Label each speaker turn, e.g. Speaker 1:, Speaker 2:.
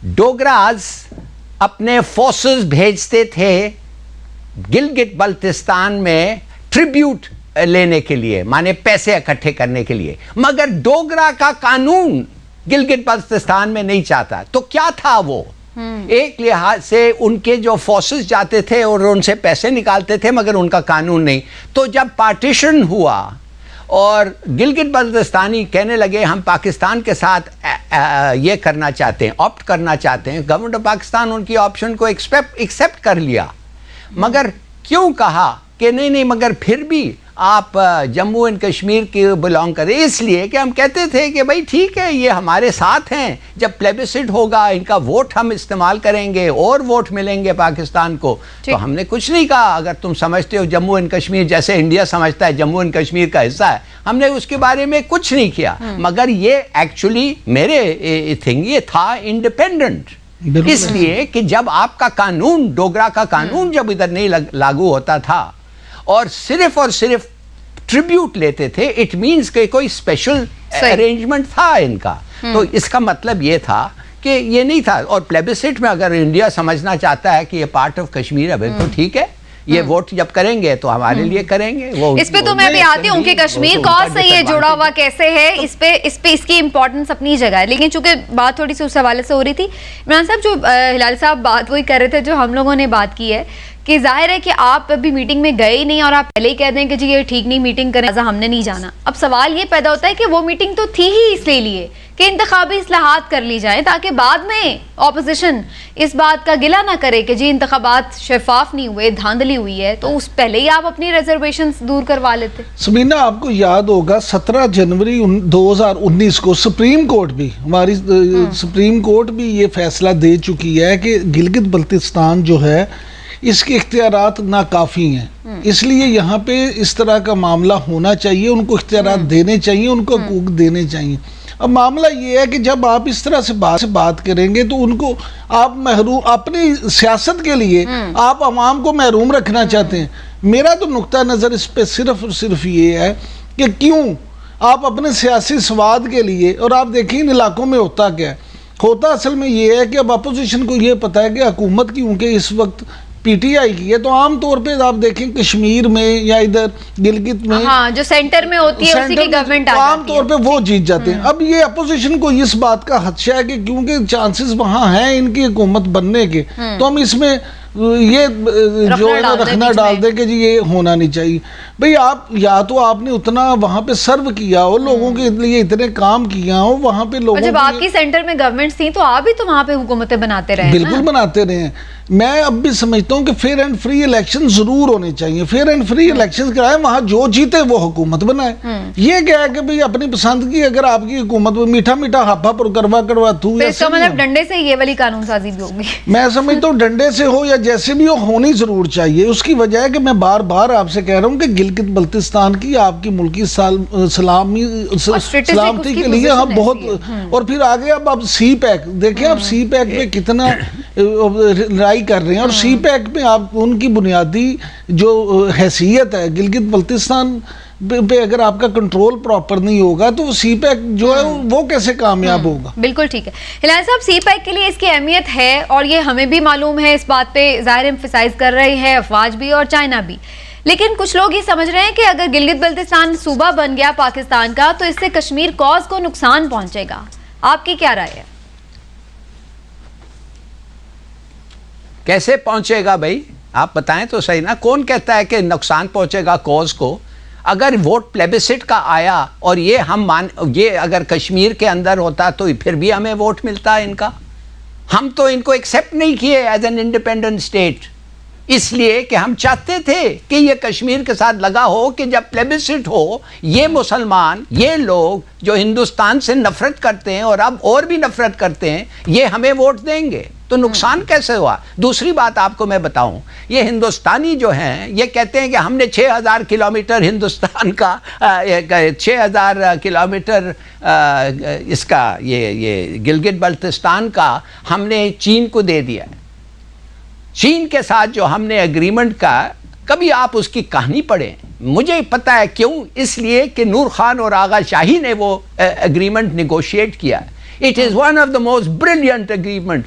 Speaker 1: ڈوگراز اپنے فورسز بھیجتے تھے گلگت بلتستان میں ٹریبیوٹ لینے کے لیے، مانے پیسے اکٹھے کرنے کے لیے، مگر ڈوگرا کا قانون گلگت بلتستان میں نہیں چاہتا. تو کیا تھا وہ؟ ایک لحاظ سے ان کے جو فورسز جاتے تھے اور ان سے پیسے نکالتے تھے، مگر ان کا قانون نہیں. تو جب پارٹیشن ہوا اور گلگت بلتستانی کہنے لگے ہم پاکستان کے ساتھ یہ کرنا چاہتے ہیں، آپٹ کرنا چاہتے ہیں، گورنمنٹ آف پاکستان ان کی آپشن کو ایکسیپٹ کر لیا. مگر کیوں کہا کہ نہیں مگر پھر بھی آپ جموں اینڈ کشمیر کی بلانگ کریں؟ اس لیے کہ ہم کہتے تھے کہ بھائی ٹھیک ہے یہ ہمارے ساتھ ہیں، جب پلیبسٹ ہوگا ان کا ووٹ ہم استعمال کریں گے اور ووٹ ملیں گے پاکستان کو. تو ہم نے کچھ نہیں کہا اگر تم سمجھتے ہو جموں اینڈ کشمیر جیسے انڈیا سمجھتا ہے جموں اینڈ کشمیر کا حصہ ہے، ہم نے اس کے بارے میں کچھ نہیں کیا. مگر یہ ایکچولی میرے تھنگ یہ تھا انڈیپینڈنٹ، اس لیے کہ جب آپ کا قانون ڈوگرا کا قانون جب ادھر نہیں لاگو ہوتا تھا اور صرف ٹریبیوٹ لیتے تھے، اٹ مینس کہ کوئی اسپیشل ارینجمنٹ تھا ان کا. تو اس کا مطلب یہ تھا کہ یہ نہیں تھا. اور پلیبسٹ میں اگر انڈیا سمجھنا چاہتا ہے کہ یہ پارٹ آف کشمیر ہے تو ٹھیک ہے، یہ ووٹ جب کریں گے تو ہمارے لیے کریں گے.
Speaker 2: اس پہ تو میں بھی آتی ہوں کہ کشمیر کاز سے یہ جڑا ہوا کیسے ہے، اس پہ اس کی امپورٹنس اپنی جگہ ہے. لیکن چونکہ بات تھوڑی سی اس حوالے سے ہو رہی تھی، عمران صاحب جو ہلال صاحب بات وہی کر رہے تھے جو ہم لوگوں نے بات کی ہے کہ ظاہر ہے کہ آپ ابھی میٹنگ میں گئے ہی نہیں اور آپ پہلے ہی کہہ دیں کہ جی یہ ٹھیک نہیں میٹنگ کریں، ہم نے نہیں جانا. اب سوال یہ پیدا ہوتا ہے کہ وہ میٹنگ تو تھی ہی اس لیے کہ انتخابی اصلاحات کر لی جائیں تاکہ بعد میں اپوزیشن اس بات کا گلہ نہ کرے کہ جی انتخابات شفاف نہیں ہوئے، دھاندلی ہوئی ہے. تو اس پہلے ہی آپ اپنی ریزرویشنز دور کروا لیتے.
Speaker 3: سمینا آپ کو یاد ہوگا 17 جنوری 2019 کو سپریم کورٹ بھی یہ فیصلہ دے چکی ہے کہ گلگت بلتستان جو ہے اس کے اختیارات ناکافی ہیں، اس لیے یہاں پہ اس طرح کا معاملہ ہونا چاہیے، ان کو اختیارات دینے چاہیے، ان کو حقوق دینے چاہیے. اب معاملہ یہ ہے کہ جب آپ اس طرح سے بات کریں گے تو ان کو آپ محروم اپنی سیاست کے لیے آپ عوام کو محروم رکھنا چاہتے ہیں. میرا تو نقطہ نظر اس پہ صرف اور صرف یہ ہے کہ کیوں آپ اپنے سیاسی سواد کے لیے، اور آپ دیکھیں ان علاقوں میں ہوتا کیا ہے، ہوتا اصل میں یہ ہے کہ اب اپوزیشن کو یہ پتہ ہے کہ حکومت کیونکہ اس وقت پی ٹی آئی کی ہے، تو عام طور پہ آپ دیکھیں کشمیر میں یا ادھر گلگت میں
Speaker 2: جو سینٹر میں ہوتی ہے اسی کی گورنمنٹ
Speaker 3: عام طور پہ وہ جیت جاتے ہیں. اب یہ اپوزیشن کو اس بات کا خدشہ ہے کہ کیونکہ چانسز وہاں ہیں ان کی حکومت بننے کے، تو ہم اس میں یہ جو ہے رکھنا ڈال دیں کہ جی یہ ہونا نہیں چاہیے. بھئی آپ یا تو آپ نے اتنا وہاں پہ سرو کیا ہو، لوگوں کے لیے اتنے کام کیا ہو وہاں پہ لوگوں،
Speaker 2: جب آپ کی سینٹر میں گورنمنٹس تھیں تو آپ بھی تو وہاں پہ حکومتیں بناتے رہے.
Speaker 3: بالکل بناتے رہے ہیں. میں اب بھی سمجھتا ہوں کہ فیئر اینڈ فری الیکشن ضرور ہونے چاہیے، فیئر اینڈ فری الیکشن کرائے، وہاں جو جیتے وہ حکومت بنائے. یہ کیا ہے کہ بھئی اپنی پسند کی اگر آپ کی حکومت میٹھا میٹھا ہاپا پر کروا تو
Speaker 2: اس کا مطلب ڈنڈے سے یہ والی قانون سازی بھی ہوگی.
Speaker 3: میں سمجھتا ہوں ڈنڈے سے ہو یا جیسے بھی ہو ہونی ضرور چاہیے. اس کی وجہ ہے کہ میں بار بار آپ سے کہہ رہا ہوں کہ گلگت بلتستان کی آپ کی ملکی سلامتی کے لیے ہم بہت، اور پھر آگے اب سی پیک دیکھیں، اب سی پیک پہ کتنا لڑائی کر رہے ہیں، اور سی پیک پہ آپ ان کی بنیادی جو حیثیت ہے گلگت بلتستان پہ اگر آپ کا کنٹرول پراپر نہیں ہوگا تو سی پیک جو ہے وہ کیسے کامیاب ہوگا.
Speaker 2: بالکل ٹھیک ہے ہلال صاحب، سی پیک کے لیے اس کی اہمیت ہے اور یہ ہمیں بھی معلوم ہے، اس بات پہ ظاہر ایمفسائز کر رہے ہیں افواج بھی اور چائنا بھی. لیکن کچھ لوگ یہ سمجھ رہے ہیں کہ اگر گلگت بلتستان صوبہ بن گیا پاکستان کا تو اس سے کشمیر کاز کو نقصان پہنچے گا. آپ کی کیا رائے ہے؟
Speaker 1: کیسے پہنچے گا بھائی آپ بتائیں تو صحیح نا. کون کہتا ہے کہ نقصان پہنچے گا کاز کو؟ اگر ووٹ پلیبسٹ کا آیا اور یہ اگر کشمیر کے اندر ہوتا تو پھر بھی ہمیں ووٹ ملتا ان کا. ہم تو ان کو ایکسیپٹ نہیں کیے ایز این انڈیپینڈنٹ اسٹیٹ، اس لیے کہ ہم چاہتے تھے کہ یہ کشمیر کے ساتھ لگا ہو کہ جب پلیبسٹ ہو یہ مسلمان، یہ لوگ جو ہندوستان سے نفرت کرتے ہیں اور اب اور بھی نفرت کرتے ہیں، یہ ہمیں ووٹ دیں گے. تو نقصان کیسے ہوا؟ دوسری بات آپ کو میں بتاؤں، یہ ہندوستانی جو ہیں یہ کہتے ہیں کہ ہم نے 6000 کلومیٹر ہندوستان کا 6000 کلومیٹر اس کا یہ گلگت بلتستان کا ہم نے چین کو دے دیا ہے. چین کے ساتھ جو ہم نے اگریمنٹ کا، کبھی آپ اس کی کہانی پڑھیں، مجھے پتہ ہے کیوں، اس لیے کہ نور خان اور آغا شاہی نے وہ اگریمنٹ نیگوشیٹ کیا ہے. It is one of the most brilliant agreement.